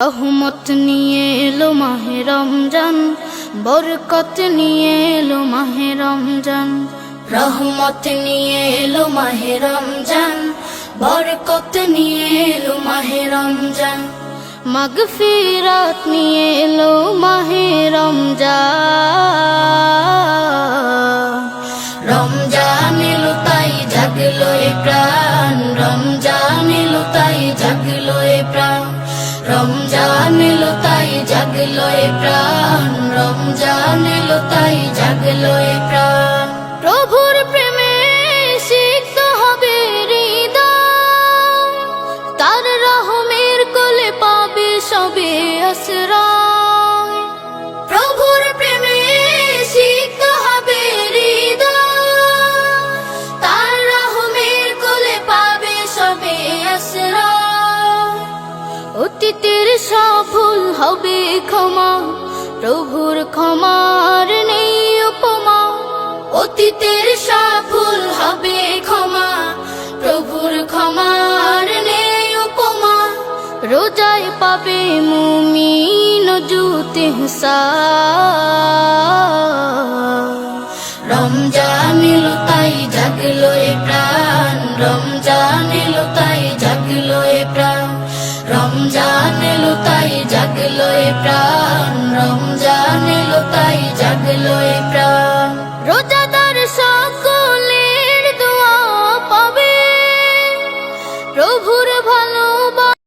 রহমত নিয়ে এলো মাহে রমজান, বরকত নিয়ে এলো মাহে রমজান। রহমত নিয়ে এলো মাহে রমজান, বরকত নিয়ে এলো মাহে রমজান। মাগফিরাত নিয়ে এলো মাহে রমজান। রমজান এলো তাই জাগলো এ প্রাণ, রমজান এলো তাই জাগলো এ প্রাণ। রমজান এলো তাই জাগলো এ প্রাণ, রমজান এলো তাই জাগলো এ প্রাণ। প্রভুর প্রেমে সিক্ত হবে হৃদয়, তার রহমের কোলে পাবে সবে আশ্রয়। প্রভুর প্রেমে সিক্ত হবে হৃদয়, তার রহমের কোলে পাবে সবে আশ্রয়। অতীতের সব ভুল হবে ক্ষমা, প্রভুর ক্ষমার নেই উপমা। অতীতের সব ভুল হবে ক্ষমা, প্রভুর ক্ষমার নেই উপমা। রোজায় পাবে মুমিন জুত ইহসান। রমজান এলো তাই জাগলো এ প্রাণ, রমজান এলো তাই জাগলো এ প্রাণ। রমজান এলো তাই জাগলো এ প্রাণ।